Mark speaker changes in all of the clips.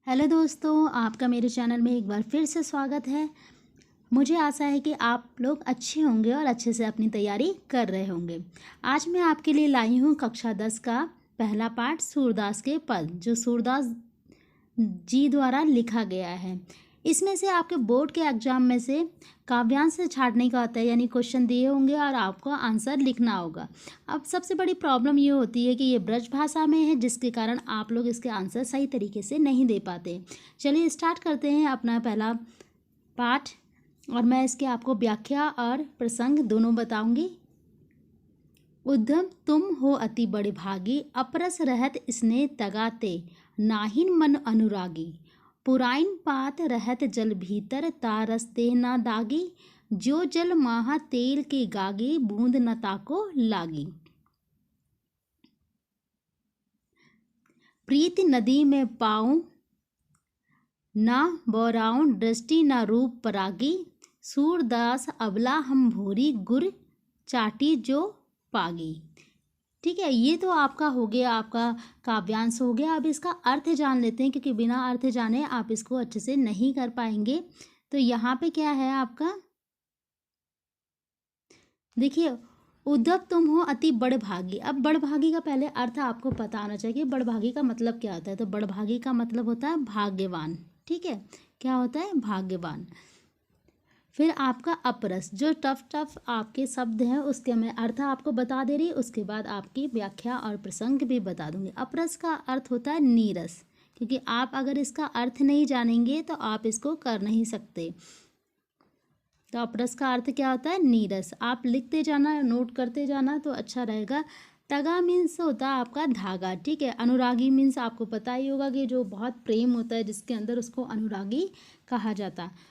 Speaker 1: Hello दोस्तों, आपका मेरे चैनल में एक बार फिर से स्वागत है। मुझे आशा है कि आप लोग अच्छे होंगे और अच्छे से अपनी तैयारी कर रहे होंगे। आज मैं आपके लिए लाई हूँ कक्षा 10 का पहला पाठ सूरदास के पद, जो सूरदास जी द्वारा लिखा गया है। इसमें से आपके बोर्ड के एग्जाम में से काव्यांश से छाँटने का होता है, यानी क्वेश्चन दिए होंगे और आपको आंसर लिखना होगा। अब सबसे बड़ी प्रॉब्लम ये होती है कि ये ब्रज भाषा में है, जिसके कारण आप लोग इसके आंसर सही तरीके से नहीं दे पाते। चलिए स्टार्ट करते हैं अपना पहला पाठ, और मैं इसके आपको व्याख्या और प्रसंग दोनों बताऊंगी। उद्धम तुम हो अति बड़े भागी, अपरस रहत स्नेह तगाते, नाहिन मन अनुरागी। पुराइन पात रहत जल भीतर, तारसते ना दागी। जो जल माहा तेल के गागी, बूंद न ताको लागी। प्रीति नदी में पाऊं ना बौराऊं, दृष्टि ना रूप परागी। सूरदास अबला हम भोरी, गुर चाटी जो पागी। ठीक है, ये तो आपका हो गया, आपका काव्यांश हो गया। अब इसका अर्थ जान लेते हैं, क्योंकि बिना अर्थ जाने आप इसको अच्छे से नहीं कर पाएंगे। तो यहाँ पे क्या है आपका, देखिए, उद्धव तुम हो अति बड़भागी। अब बड़भागी का पहले अर्थ आपको पता होना चाहिए कि बड़भागी का मतलब क्या होता है। तो बड़भागी का मतलब होता है भाग्यवान। ठीक है, क्या होता है? भाग्यवान। फिर आपका अपरस, जो टफ आपके शब्द हैं उसके मैं अर्थ आपको बता दे रही, उसके बाद आपकी व्याख्या और प्रसंग भी बता दूंगी। अपरस का अर्थ होता है नीरस, क्योंकि आप अगर इसका अर्थ नहीं जानेंगे तो आप इसको कर नहीं सकते। तो अपरस का अर्थ क्या होता है? नीरस। आप लिखते जाना, नोट करते जाना तो अच्छा रहेगा। तगा मीन्स होता है आपका धागा। ठीक है, अनुरागी मीन्स आपको पता ही होगा कि जो बहुत प्रेम होता है जिसके अंदर, उसको अनुरागी कहा जाता है।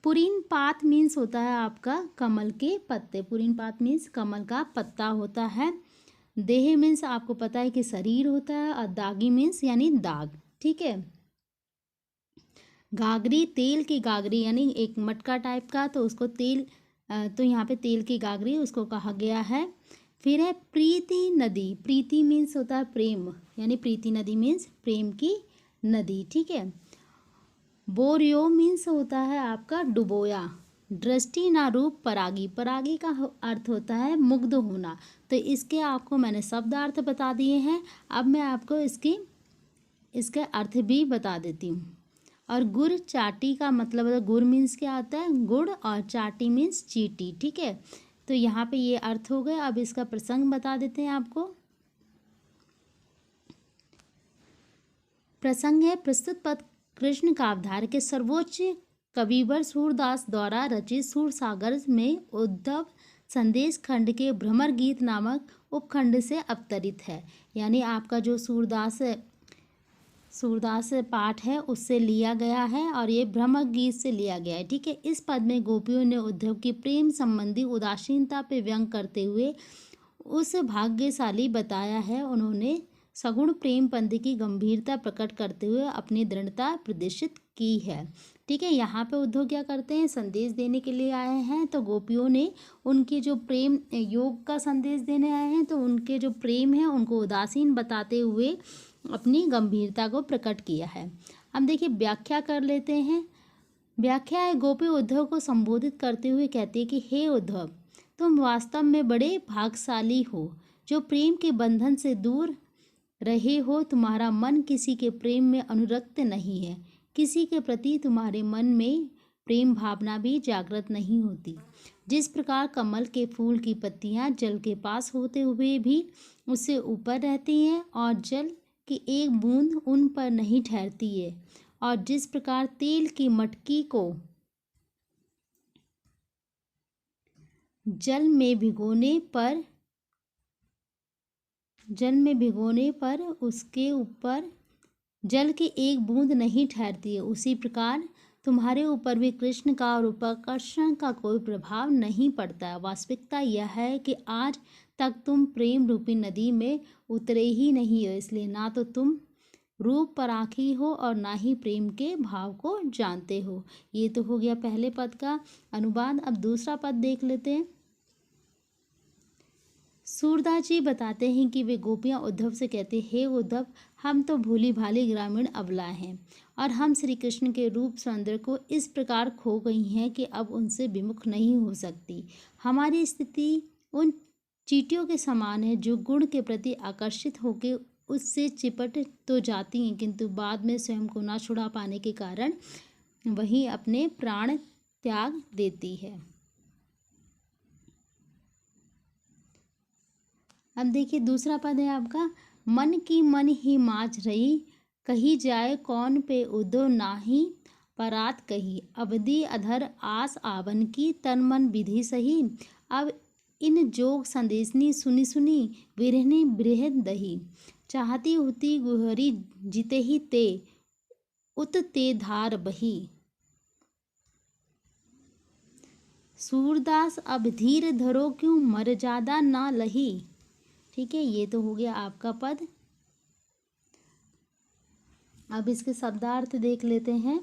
Speaker 1: पुरीन पात मीन्स होता है आपका कमल के पत्ते। पुरीन पात मीन्स कमल का पत्ता होता है। देह मीन्स आपको पता है कि शरीर होता है, और दागी मीन्स यानी दाग। ठीक है, गागरी, तेल की गागरी, यानी एक मटका टाइप का, तो उसको तेल, तो यहाँ पे तेल की गागरी उसको कहा गया है। फिर है प्रीति नदी। प्रीति मीन्स होता है प्रेम, यानी प्रीति नदी मीन्स प्रेम की नदी। ठीक है, बोरियो मीन्स होता है आपका डुबोया। दृष्टि ना रूप परागी। परागी का अर्थ होता है मुग्ध होना। तो इसके आपको मैंने शब्द अर्थ बता दिए हैं। अब मैं आपको इसके अर्थ भी बता देती हूँ। और गुड़ चाटी का मतलब है, गुड़ मीन्स क्या होता है? गुड़, और चाटी मीन्स चीटी। ठीक है, तो यहाँ पे ये अर्थ हो गए। अब इसका प्रसंग बता देते हैं आपको। प्रसंग है, प्रस्तुत पद कृष्ण काव्यधार के सर्वोच्च कविवर सूरदास द्वारा रचित सूरसागर में उद्धव संदेश खंड के भ्रमर गीत नामक उपखंड से अवतरित है। यानी आपका जो सूरदास पाठ है उससे लिया गया है, और ये भ्रमर गीत से लिया गया है। ठीक है, इस पद में गोपियों ने उद्धव की प्रेम संबंधी उदासीनता पे व्यंग करते हुए उस भाग्यशाली बताया है। उन्होंने सगुण प्रेम पंथ की गंभीरता प्रकट करते हुए अपनी दृढ़ता प्रदर्शित की है। ठीक है, यहाँ पे उद्धव क्या करते हैं? संदेश देने के लिए आए हैं। तो गोपियों ने उनके जो प्रेम योग का संदेश देने आए हैं, तो उनके जो प्रेम है उनको उदासीन बताते हुए अपनी गंभीरता को प्रकट किया है। अब देखिए व्याख्या कर लेते हैं। व्याख्या है, गोपी उद्धव को संबोधित करते हुए कहती है कि हे उद्धव, तुम वास्तव में बड़े भाग्यशाली हो जो प्रेम के बंधन से दूर रहे हो। तुम्हारा मन किसी के प्रेम में अनुरक्त नहीं है, किसी के प्रति तुम्हारे मन में प्रेम भावना भी जागृत नहीं होती। जिस प्रकार कमल के फूल की पत्तियां जल के पास होते हुए भी उससे ऊपर रहती हैं और जल की एक बूंद उन पर नहीं ठहरती है, और जिस प्रकार तेल की मटकी को जल में भिगोने पर उसके ऊपर जल की एक बूंद नहीं ठहरती है, उसी प्रकार तुम्हारे ऊपर भी कृष्ण का और रूपाकर्षण का कोई प्रभाव नहीं पड़ता है। वास्तविकता यह है कि आज तक तुम प्रेम रूपी नदी में उतरे ही नहीं हो, इसलिए ना तो तुम रूप पराखी हो और ना ही प्रेम के भाव को जानते हो। ये तो हो गया पहले पद का अनुवाद। अब दूसरा पद देख लेते हैं। सूरदास जी बताते हैं कि वे गोपियाँ उद्धव से कहते, हे उद्धव, हम तो भोली भाली ग्रामीण अबला हैं और हम श्री कृष्ण के रूप सौंदर्य को इस प्रकार खो गई हैं कि अब उनसे विमुख नहीं हो सकती। हमारी स्थिति उन चींटियों के समान है जो गुण के प्रति आकर्षित होकर उससे चिपट तो जाती हैं, किंतु बाद में स्वयं को ना छुड़ा पाने के कारण वही अपने प्राण त्याग देती है। अब देखिए दूसरा पद है आपका, मन की मन ही माच रही, कही जाए कौन पे उदो नाही, परात कही अवधि अधर आस आवन की, तन मन विधि सही। अब इन जोग संदेशनी सुनी सुनी, विरहनी बृहद दही, चाहती होती गुहरी जिते ही ते, उत ते धार बही। सूरदास अब धीर धरो क्यों, मर्यादा ना लही। ठीक है, ये तो हो गया आपका पद। अब इसके शब्दार्थ देख लेते हैं।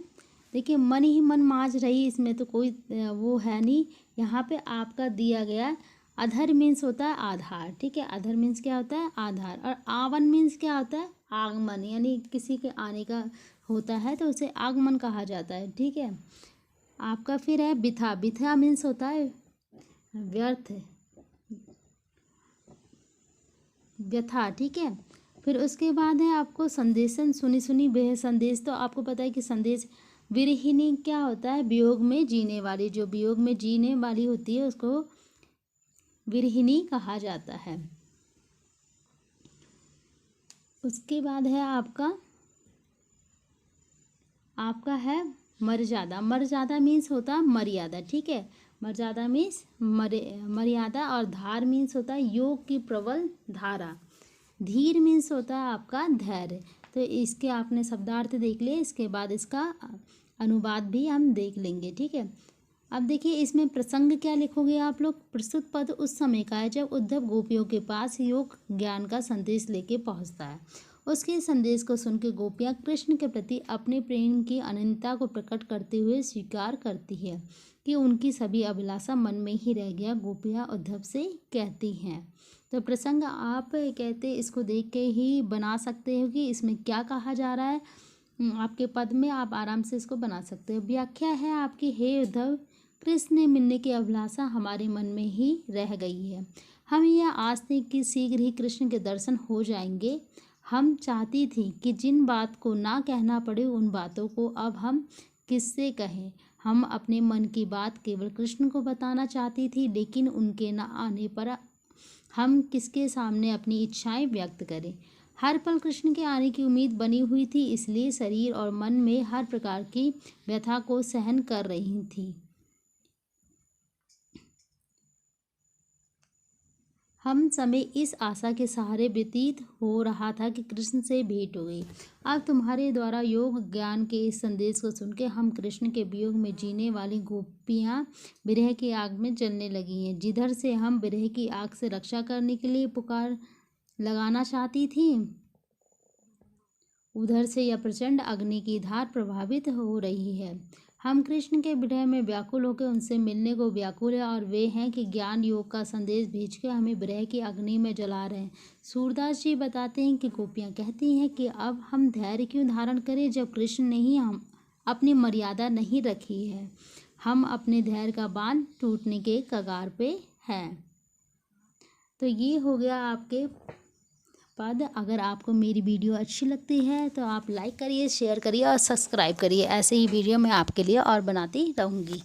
Speaker 1: देखिए, मन ही मन माज रही, इसमें तो कोई वो है नहीं। यहाँ पे आपका दिया गया अधर मीन्स होता है आधार। ठीक है, अधर मीन्स क्या होता है, आधार। और आवन मीन्स क्या होता है, आगमन, यानी किसी के आने का होता है तो उसे आगमन कहा जाता है। ठीक है, आपका फिर है बिथा। बिथा मीन्स होता है व्यर्थ, व्यथा। ठीक है, फिर उसके बाद है आपको संदेशन सुनी सुनी बेह। संदेश तो आपको पता है कि संदेश, विरहिणी क्या होता है, वियोग में जीने वाली, जो वियोग में जीने वाली होती है उसको विरहिणी कहा जाता है। उसके बाद है आपका है मर्यादा। मर्यादा मीन्स होता है मर्यादा। ठीक है, मर्यादा मीन्स मर्यादा। और धार मीन्स होता है योग की प्रबल धारा। धीर मीन्स होता है आपका धैर्य। तो इसके आपने शब्दार्थ देख लिए, इसके बाद इसका अनुवाद भी हम देख लेंगे। ठीक है, अब देखिए इसमें प्रसंग क्या लिखोगे आप लोग। प्रस्तुत पद उस समय का है जब उद्धव गोपियों के पास योग ज्ञान का संदेश लेके पहुंचता है। उसके संदेश को सुनकर गोपियां कृष्ण के प्रति अपने प्रेम की अनंतता को प्रकट करते हुए स्वीकार करती है कि उनकी सभी अभिलाषा मन में ही रह गया। गोपियां उद्धव से कहती हैं, तो प्रसंग आप कहते इसको देख के ही बना सकते हो कि इसमें क्या कहा जा रहा है। आपके पद में आप आराम से इसको बना सकते हो। व्याख्या है आपकी, हे उद्धव, कृष्ण ने मिलने की अभिलाषा हमारे मन में ही रह गई है। हम यह आस थी कि शीघ्र ही कृष्ण के दर्शन हो जाएंगे। हम चाहती थी कि जिन बात को ना कहना पड़े उन बातों को अब हम किससे कहें। हम अपने मन की बात केवल कृष्ण को बताना चाहती थी, लेकिन उनके न आने पर हम किसके सामने अपनी इच्छाएं व्यक्त करें। हर पल कृष्ण के आने की उम्मीद बनी हुई थी, इसलिए शरीर और मन में हर प्रकार की व्यथा को सहन कर रही थी। हम समय इस आशा के सहारे व्यतीत हो रहा था कि कृष्ण से भेंट हो गई। अब तुम्हारे द्वारा योग ज्ञान के इस संदेश को सुनकर हम कृष्ण के वियोग में जीने वाली गोपियां विरह की आग में जलने लगी हैं। जिधर से हम विरह की आग से रक्षा करने के लिए पुकार लगाना चाहती थी, उधर से यह प्रचंड अग्नि की धार प्रभावित हो रही है। हम कृष्ण के विरह में व्याकुल होकर उनसे मिलने को व्याकुल है, और वे हैं कि ज्ञान योग का संदेश भेजकर हमें विरह की अग्नि में जला रहे हैं। सूरदास जी बताते हैं कि गोपियाँ कहती हैं कि अब हम धैर्य क्यों धारण करें जब कृष्ण ने ही हम अपनी मर्यादा नहीं रखी है। हम अपने धैर्य का बांध टूटने के कगार पे हैं। तो ये हो गया आपके पद। अगर आपको मेरी वीडियो अच्छी लगती है तो आप लाइक करिए, शेयर करिए और सब्सक्राइब करिए। ऐसे ही वीडियो मैं आपके लिए और बनाती रहूँगी।